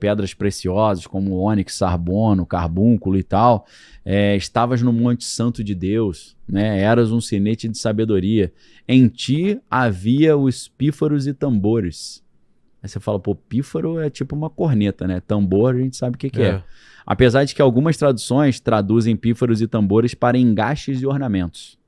pedras preciosas, como ônix, sarbono, carbúnculo e tal. Estavas no Monte Santo de Deus, né? Eras um sinete de sabedoria. Em ti havia os pífaros e tambores. Aí você fala, pô, pífaro é tipo uma corneta, né? Tambor a gente sabe o que é. Apesar de que algumas traduções traduzem pífaros e tambores para engastes e ornamentos.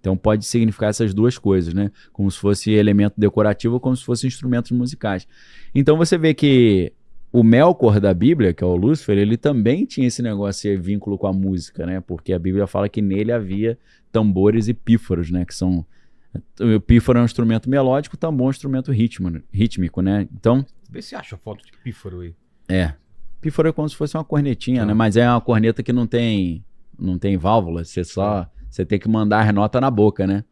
Então pode significar essas duas coisas, né? Como se fosse elemento decorativo ou como se fossem instrumentos musicais. Então você vê que o Melkor da Bíblia, que é o Lúcifer, ele também tinha esse negócio, esse vínculo com a música, né? Porque a Bíblia fala que nele havia tambores e pífaros, né? Que são... O pífaro é um instrumento melódico, o tambor é um instrumento rítmico, né? Então... Vê se acha foto de pífaro aí. Pífaro é como se fosse uma cornetinha, né? Mas é uma corneta que não tem válvula, você tem que mandar as notas na boca, né?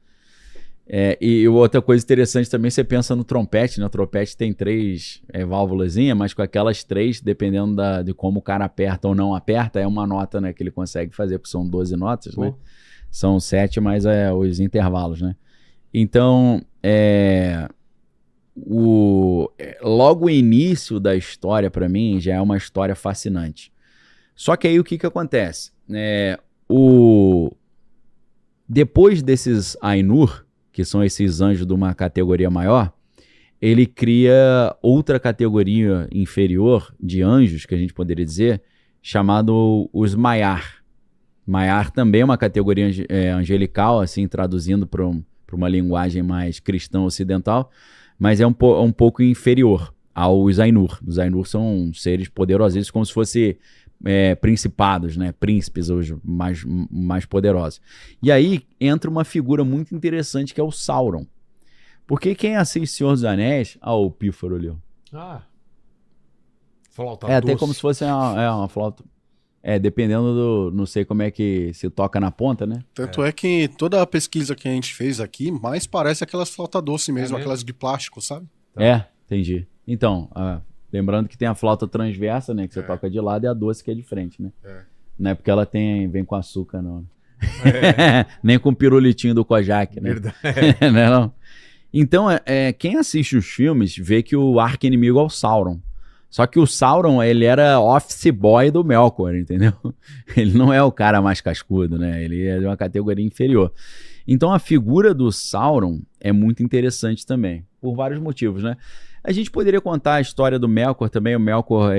E outra coisa interessante também, você pensa no trompete, né? O trompete tem 3 válvulazinhas, mas com aquelas 3, dependendo de como o cara aperta ou não aperta, é uma nota, né, que ele consegue fazer, porque são 12 notas, né? São 7, mas os intervalos, né? Então, logo o início da história, para mim, já é uma história fascinante. Só que aí o que acontece? Depois desses Ainur, que são esses anjos de uma categoria maior, ele cria outra categoria inferior de anjos, que a gente poderia dizer, chamado os Maiar. Maiar também é uma categoria angelical, assim, traduzindo para uma linguagem mais cristã ocidental, mas é um pouco inferior aos Ainur. Os Ainur são seres poderosos, como se fosse principados, né? Príncipes, os mais poderosos. E aí entra uma figura muito interessante que é o Sauron. Porque quem assiste Senhor dos Anéis... o pífaro ali. Flauta doce. Até como se fosse uma flauta... dependendo do... Não sei como é que se toca na ponta, né? Tanto é que toda a pesquisa que a gente fez aqui, mais parece aquelas flauta doce mesmo, aquelas de plástico, sabe? Entendi. Então, lembrando que tem a flauta transversa, né? Que você toca de lado, e a doce que é de frente, né? Não é porque ela vem com açúcar, não. Nem com o pirulitinho do Kojak, né? Verdade. Não. Então, quem assiste os filmes vê que o arqui-inimigo é o Sauron. Só que o Sauron, ele era office boy do Melkor, entendeu? Ele não é o cara mais cascudo, né? Ele é de uma categoria inferior. Então, a figura do Sauron é muito interessante também, por vários motivos, né? A gente poderia contar a história do Melkor também. O Melkor,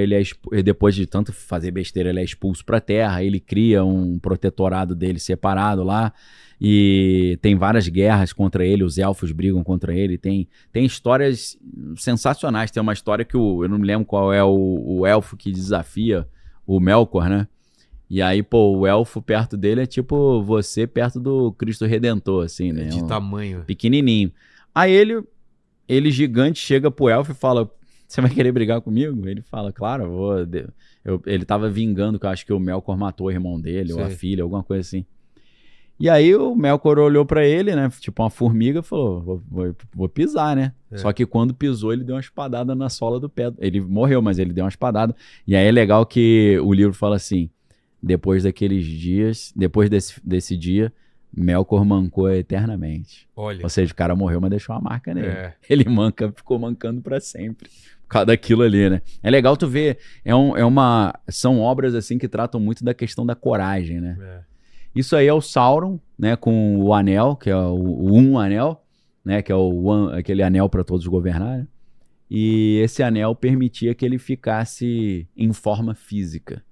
depois de tanto fazer besteira, ele é expulso para a Terra, ele cria um protetorado dele separado lá, e tem várias guerras contra ele, os elfos brigam contra ele, tem histórias sensacionais. Tem uma história que eu não me lembro qual é o elfo que desafia o Melkor, né? E aí, o elfo perto dele é tipo você perto do Cristo Redentor, assim, né? De tamanho. Pequenininho. Aí ele gigante chega pro elfo e fala, você vai querer brigar comigo? Ele fala, claro, ele tava vingando, que eu acho que o Melkor matou o irmão dele, ou a filha, alguma coisa assim. E aí o Melkor olhou pra ele, né, tipo uma formiga, e falou, vou pisar, né? Só que quando pisou, ele deu uma espadada na sola do pé. Ele morreu, mas ele deu uma espadada. E aí é legal que o livro fala assim, depois daqueles dias, depois desse dia, Melkor mancou eternamente. Olha. Ou seja, o cara morreu, mas deixou uma marca nele. Ele ficou mancando pra sempre. Por causa daquilo ali, né? É legal tu ver, são obras assim que tratam muito da questão da coragem, né? Isso aí é o Sauron, né? Com o anel, que é o anel, né? Que é aquele anel para todos governarem. E esse anel permitia que ele ficasse em forma física.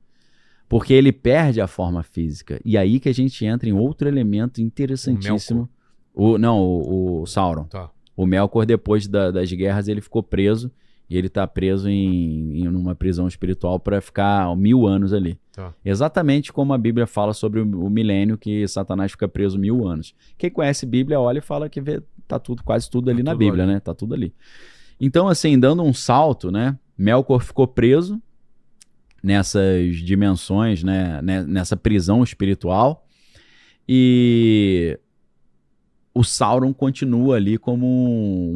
Porque ele perde a forma física. E aí que a gente entra em outro elemento interessantíssimo. O Sauron. O Melkor, depois das guerras, ele ficou preso. E ele está preso em uma prisão espiritual para ficar 1000 anos ali. Exatamente como a Bíblia fala sobre o milênio, que Satanás fica preso 1000 anos. Quem conhece a Bíblia olha e fala que tá quase tudo ali na Bíblia, né? Tá tudo ali. Então, assim, dando um salto, né? Melkor ficou preso nessas dimensões, né, nessa prisão espiritual, e o Sauron continua ali como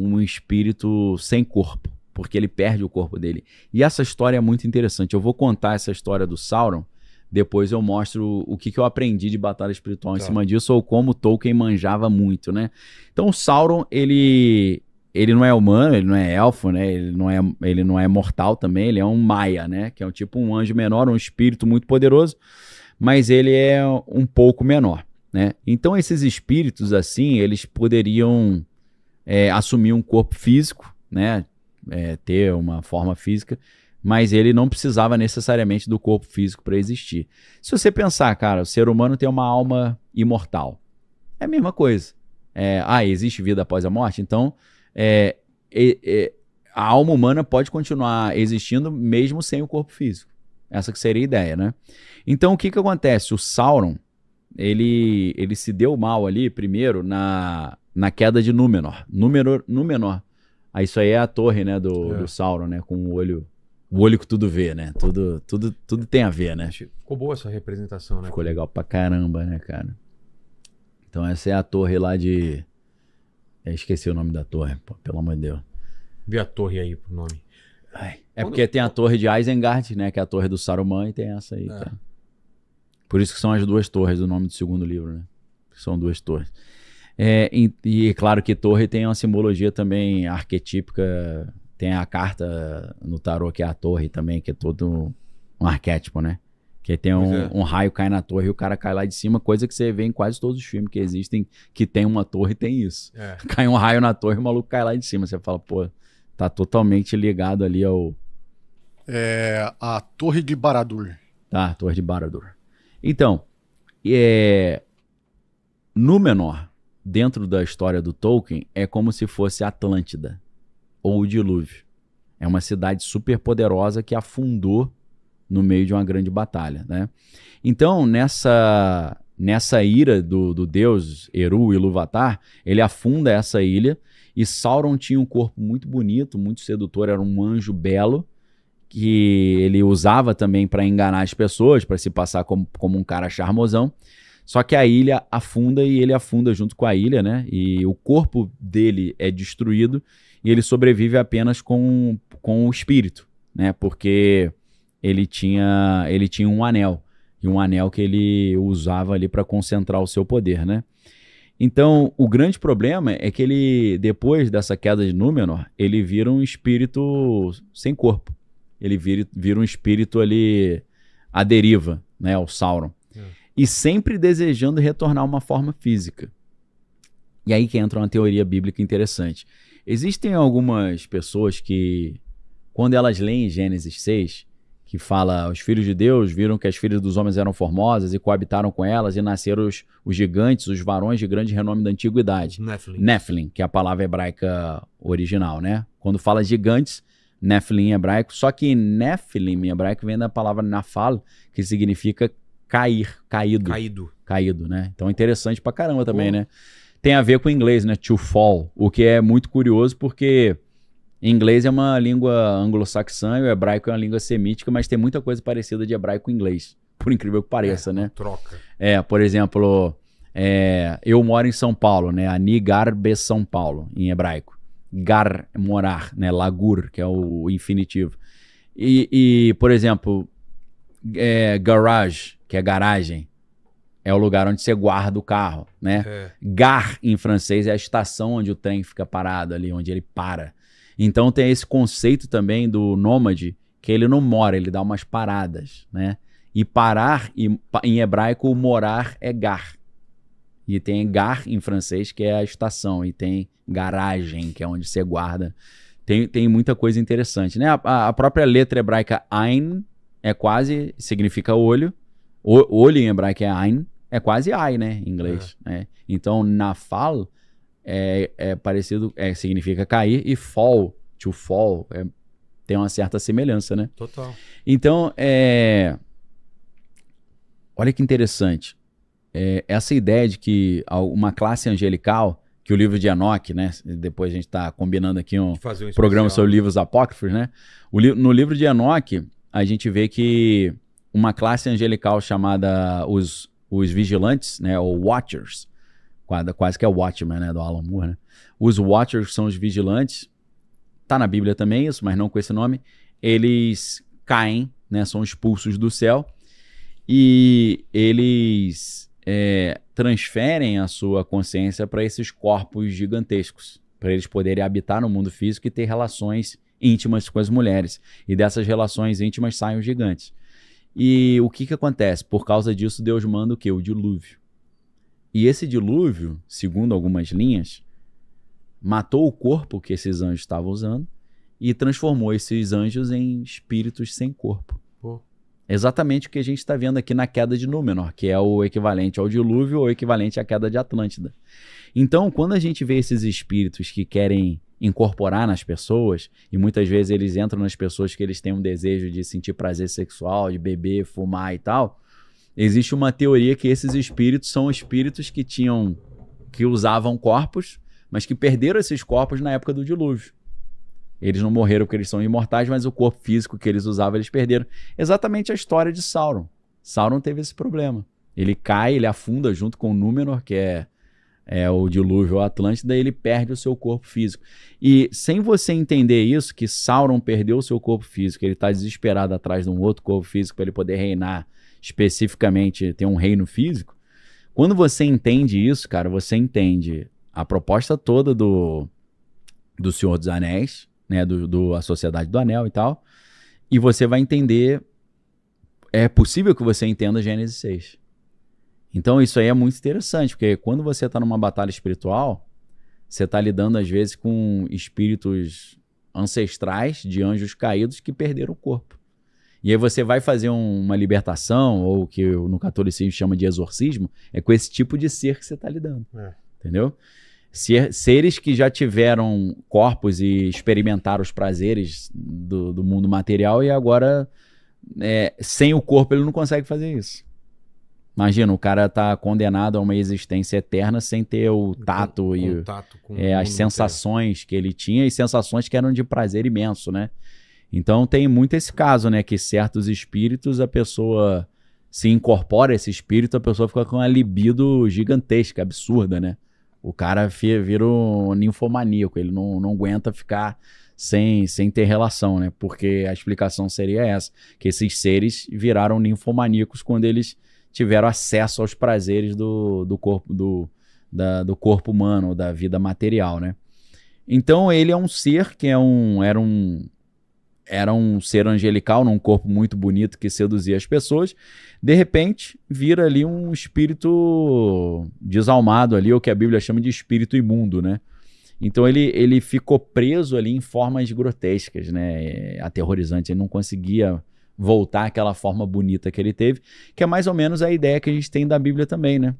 um espírito sem corpo, porque ele perde o corpo dele. E essa história é muito interessante. Eu vou contar essa história do Sauron, depois eu mostro o que eu aprendi de batalha espiritual em cima disso, ou como Tolkien manjava muito, né? Então o Sauron, ele ele não é humano, ele não é elfo, né? Ele não é mortal também, ele é um Maia, né? Que é tipo um anjo menor, um espírito muito poderoso, mas ele é um pouco menor, né? Então esses espíritos assim, eles poderiam assumir um corpo físico, né? Ter uma forma física, mas ele não precisava necessariamente do corpo físico para existir. Se você pensar, cara, o ser humano tem uma alma imortal. É a mesma coisa. Existe vida após a morte? Então, a alma humana pode continuar existindo mesmo sem o corpo físico. Essa que seria a ideia, né? Então, o que acontece? O Sauron, ele se deu mal ali, primeiro, na queda de Númenor. Númenor. Isso aí é a torre, né, do Sauron, né? Com o olho que tudo vê, né? Tudo tem a ver, né? Ficou boa essa representação, né? Ficou legal pra caramba, né, cara? Então essa é a torre lá de... esqueci o nome da torre, pô, pelo amor de Deus. Vê a torre aí pro nome. Porque tem a torre de Isengard, né? Que é a torre do Saruman, e tem essa aí, cara. Por isso que são as duas torres do nome do segundo livro, né? São duas torres. E claro que torre tem uma simbologia também arquetípica. Tem a carta no tarô que é a torre também, que é todo um arquétipo, né? Que tem um raio cai na torre e o cara cai lá de cima, coisa que você vê em quase todos os filmes que existem, que tem uma torre, tem isso. Cai um raio na torre e o maluco cai lá de cima. Você fala, pô, tá totalmente ligado ali ao... a Torre de Barad-dûr. Tá, a Torre de Barad-dûr. Então, Númenor, dentro da história do Tolkien, é como se fosse Atlântida, ou o Dilúvio. É uma cidade super poderosa que afundou no meio de uma grande batalha, né? Então, nessa ira do deus Eru Ilúvatar, ele afunda essa ilha, e Sauron tinha um corpo muito bonito, muito sedutor, era um anjo belo, que ele usava também para enganar as pessoas, para se passar como um cara charmosão. Só que a ilha afunda e ele afunda junto com a ilha, né? E o corpo dele é destruído e ele sobrevive apenas com o espírito, né? Porque ele tinha um anel, e um anel que ele usava ali para concentrar o seu poder, né? Então, o grande problema é que ele, depois dessa queda de Númenor, ele vira um espírito sem corpo. Ele vira um espírito ali à deriva, né? O Sauron. E sempre desejando retornar a uma forma física. E aí que entra uma teoria bíblica interessante. Existem algumas pessoas que, quando elas leem Gênesis 6, que fala, os filhos de Deus viram que as filhas dos homens eram formosas e coabitaram com elas, e nasceram os gigantes, os varões de grande renome da antiguidade. Nephilim, que é a palavra hebraica original, né? Quando fala gigantes, Nephilim em hebraico, só que Nephilim em hebraico vem da palavra nafal, que significa caído, né? Então é interessante pra caramba também, né? Tem a ver com o inglês, né? To fall, o que é muito curioso porque inglês é uma língua anglo-saxã e o hebraico é uma língua semítica, mas tem muita coisa parecida de hebraico com inglês, por incrível que pareça, né? Troca. Por exemplo, eu moro em São Paulo, né? Ani gar be São Paulo, em hebraico. Gar, morar, né? Lagur, que é o infinitivo. E por exemplo, garage, que é garagem, é o lugar onde você guarda o carro, né? Gare, em francês, é a estação onde o trem fica parado ali, onde ele para. Então tem esse conceito também do nômade, que ele não mora, ele dá umas paradas, né? E parar, em hebraico, morar é gar. E tem gar em francês, que é a estação, e tem garagem, que é onde você guarda. Tem muita coisa interessante, né? A própria letra hebraica Ain significa olho. Olho em hebraico é Ain, é quase ai, né? Em inglês. Né? Então, nafal é parecido, significa cair, e fall, to fall, tem uma certa semelhança, né? Total. Então, olha que interessante. Essa ideia de que uma classe angelical, que o livro de Enoque, né? Depois a gente está combinando aqui um programa sobre livros apócrifos, né? No livro de Enoque, a gente vê que uma classe angelical chamada os vigilantes, né? Ou Watchers, quase que é o Watchman, né? Do Alan Moore, né? Os Watchers são os vigilantes. Tá na Bíblia também isso, mas não com esse nome. Eles caem, né? São expulsos do céu e eles transferem a sua consciência para esses corpos gigantescos, para eles poderem habitar no mundo físico e ter relações íntimas com as mulheres. E dessas relações íntimas saem os gigantes. E o que acontece? Por causa disso, Deus manda o quê? O dilúvio. E esse dilúvio, segundo algumas linhas, matou o corpo que esses anjos estavam usando e transformou esses anjos em espíritos sem corpo. Pô. Exatamente o que a gente está vendo aqui na queda de Númenor, que é o equivalente ao dilúvio ou equivalente à queda de Atlântida. Então, quando a gente vê esses espíritos que querem incorporar nas pessoas, e muitas vezes eles entram nas pessoas que eles têm um desejo de sentir prazer sexual, de beber, fumar e tal, existe uma teoria que esses espíritos são espíritos que usavam corpos, mas que perderam esses corpos na época do dilúvio. Eles não morreram porque eles são imortais, mas o corpo físico que eles usavam, eles perderam. Exatamente a história de Sauron. Sauron teve esse problema. Ele cai, ele afunda junto com Númenor, que é o dilúvio ou Atlântida, e ele perde o seu corpo físico. E sem você entender isso, que Sauron perdeu o seu corpo físico, ele está desesperado atrás de um outro corpo físico para ele poder reinar, especificamente ter um reino físico, quando você entende isso, cara, você entende a proposta toda do Senhor dos Anéis, né, a Sociedade do Anel e tal, e você vai entender, é possível que você entenda Gênesis 6. Então isso aí é muito interessante, porque quando você está numa batalha espiritual, você está lidando às vezes com espíritos ancestrais de anjos caídos que perderam o corpo. E aí você vai fazer uma libertação, ou o que no catolicismo chama de exorcismo, é com esse tipo de ser que você está lidando. Entendeu? Seres que já tiveram corpos e experimentaram os prazeres do mundo material e agora, sem o corpo, ele não consegue fazer isso. Imagina, o cara tá condenado a uma existência eterna sem ter o tato e as sensações que ele tinha, e sensações que eram de prazer imenso, né? Então tem muito esse caso, né? Que certos espíritos, a pessoa se incorpora esse espírito, a pessoa fica com uma libido gigantesca, absurda, né? O cara vira um ninfomaníaco, ele não aguenta ficar sem ter relação, né? Porque a explicação seria essa, que esses seres viraram ninfomaníacos quando eles tiveram acesso aos prazeres do corpo humano, da vida material, né? Então ele é um ser que era um ser angelical, num corpo muito bonito que seduzia as pessoas, de repente vira ali um espírito desalmado ali, o que a Bíblia chama de espírito imundo, né? Então ele ficou preso ali em formas grotescas, né? Aterrorizantes, ele não conseguia voltar àquela forma bonita que ele teve, que é mais ou menos a ideia que a gente tem da Bíblia também, né?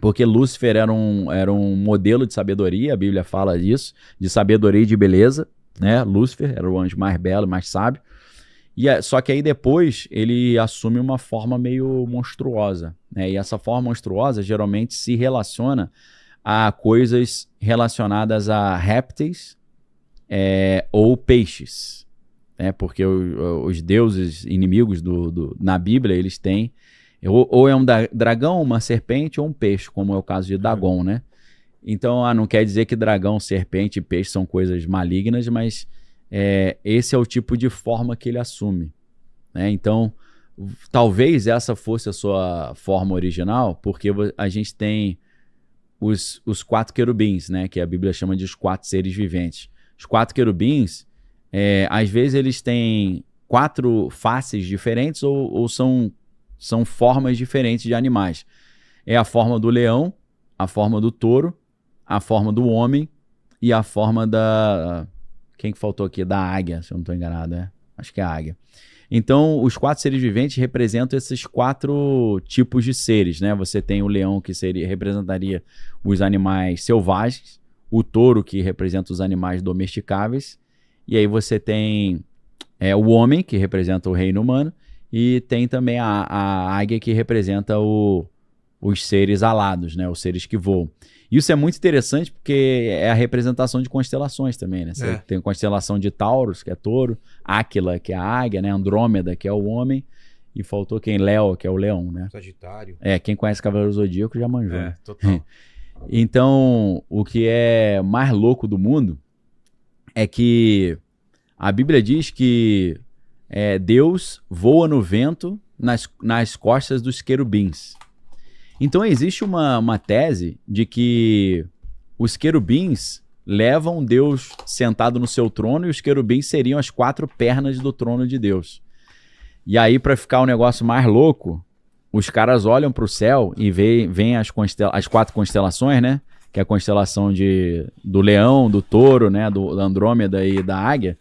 Porque Lúcifer era um modelo de sabedoria, a Bíblia fala disso, de sabedoria e de beleza, né? Lúcifer era o anjo mais belo, mais sábio. Só que aí depois ele assume uma forma meio monstruosa, né? E essa forma monstruosa geralmente se relaciona a coisas relacionadas a répteis ou peixes, né? Porque os deuses inimigos na Bíblia, eles têm ou é um dragão, uma serpente ou um peixe, como é o caso de Dagon, né? Então, não quer dizer que dragão, serpente e peixe são coisas malignas, mas esse é o tipo de forma que ele assume, né? Então, talvez essa fosse a sua forma original, porque a gente tem os 4 querubins, né? Que a Bíblia chama de os 4 seres viventes. Os 4 querubins, às vezes eles têm 4 faces diferentes ou são formas diferentes de animais. É a forma do leão, a forma do touro, a forma do homem e a forma da... Quem que faltou aqui? Da águia, se eu não estou enganado, né? Acho que é a águia. Então, os 4 seres viventes representam esses 4 tipos de seres, né? Você tem o leão, que representaria os animais selvagens, o touro, que representa os animais domesticáveis, e aí você tem o homem, que representa o reino humano, e tem também a águia, que representa os seres alados, né? Os seres que voam. Isso é muito interessante porque é a representação de constelações também, né? Você tem a constelação de Taurus, que é touro, Áquila, que é a águia, né? Andrômeda, que é o homem, e faltou quem? Léo, que é o leão, né? Sagitário. Quem conhece Cavaleiro Zodíaco já manjou. Total. Então, o que é mais louco do mundo é que a Bíblia diz que Deus voa no vento nas costas dos querubins. Então existe uma tese de que os querubins levam Deus sentado no seu trono e os querubins seriam as 4 pernas do trono de Deus. E aí, para ficar o negócio mais louco, os caras olham para o céu e veem as 4 constelações, né? Que é a constelação do leão, do touro, né? Da Andrômeda e da águia.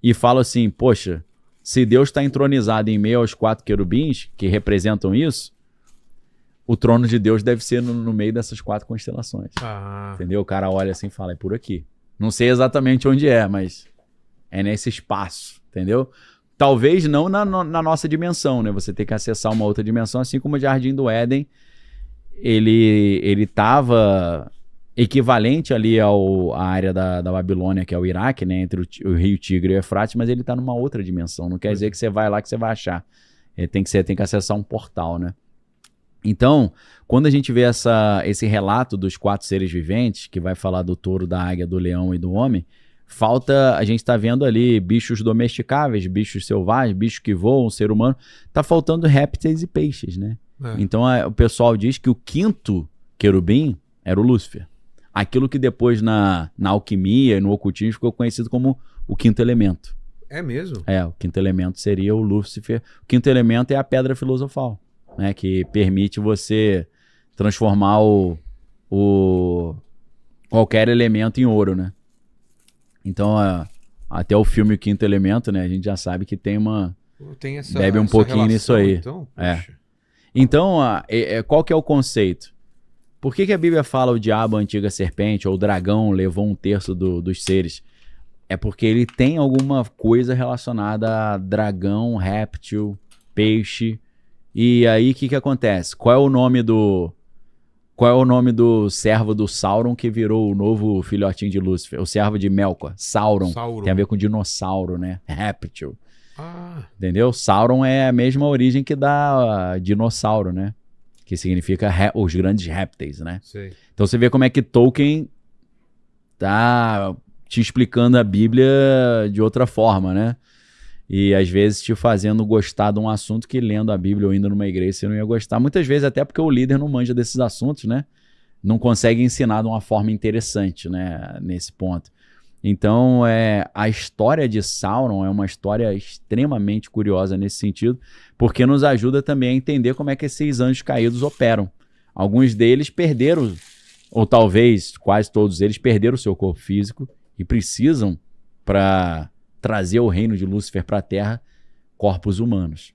E falam assim, poxa, se Deus está entronizado em meio aos 4 querubins, que representam isso, o trono de Deus deve ser no meio dessas 4 constelações. Entendeu? O cara olha assim e fala, é por aqui. Não sei exatamente onde é, mas é nesse espaço, entendeu? Talvez não na nossa dimensão, né? Você tem que acessar uma outra dimensão, assim como o Jardim do Éden, ele estava equivalente ali à área da Babilônia, que é o Iraque, né? Entre o Rio Tigre e o Eufrates, mas ele está numa outra dimensão. Não quer dizer que você vai lá que você vai achar. Tem que acessar um portal, né? Então, quando a gente vê esse relato dos 4 seres viventes, que vai falar do touro, da águia, do leão e do homem, a gente está vendo ali bichos domesticáveis, bichos selvagens, bichos que voam, ser humano. Tá faltando répteis e peixes, né? Então o pessoal diz que o 5º querubim era o Lúcifer. Aquilo que depois na alquimia e no ocultismo ficou conhecido como o 5º elemento. É mesmo? O 5º elemento seria o Lúcifer. O 5º elemento é a pedra filosofal, né? Que permite você transformar qualquer elemento em ouro, né? Então, até o filme O 5º Elemento, né? A gente já sabe que bebe um pouquinho nisso aí. Então, então qual que é o conceito? Por que a Bíblia fala o diabo, a antiga serpente, ou o dragão levou 1/3 dos seres? É porque ele tem alguma coisa relacionada a dragão, réptil, peixe. E aí, o que acontece? Qual é o nome do servo do Sauron que virou o novo filhotinho de Lúcifer? O servo de Melkor, Sauron. Tem a ver com dinossauro, né? Réptil. Entendeu? Sauron é a mesma origem que dá dinossauro, né? Que significa os grandes répteis, né? Sei. Então você vê como é que Tolkien tá te explicando a Bíblia de outra forma, né? E às vezes te fazendo gostar de um assunto que lendo a Bíblia ou indo numa igreja você não ia gostar. Muitas vezes até porque o líder não manja desses assuntos, né? Não consegue ensinar de uma forma interessante, né? Nesse ponto. Então, a história de Sauron é uma história extremamente curiosa nesse sentido, porque nos ajuda também a entender como é que esses anjos caídos operam. Alguns deles perderam, ou talvez quase todos eles perderam o seu corpo físico e precisam, para trazer o reino de Lúcifer para a Terra, corpos humanos.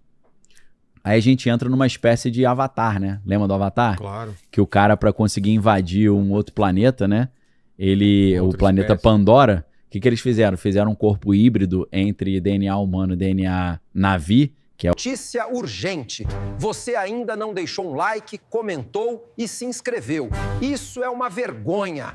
Aí a gente entra numa espécie de Avatar, né? Lembra do Avatar? Claro. Que o cara, para conseguir invadir um outro planeta, né? O planeta espécie. Pandora, o que eles fizeram? Fizeram um corpo híbrido entre DNA humano e DNA Na'vi, que é Notícia urgente. Você ainda não deixou um like, comentou e se inscreveu. Isso é uma vergonha.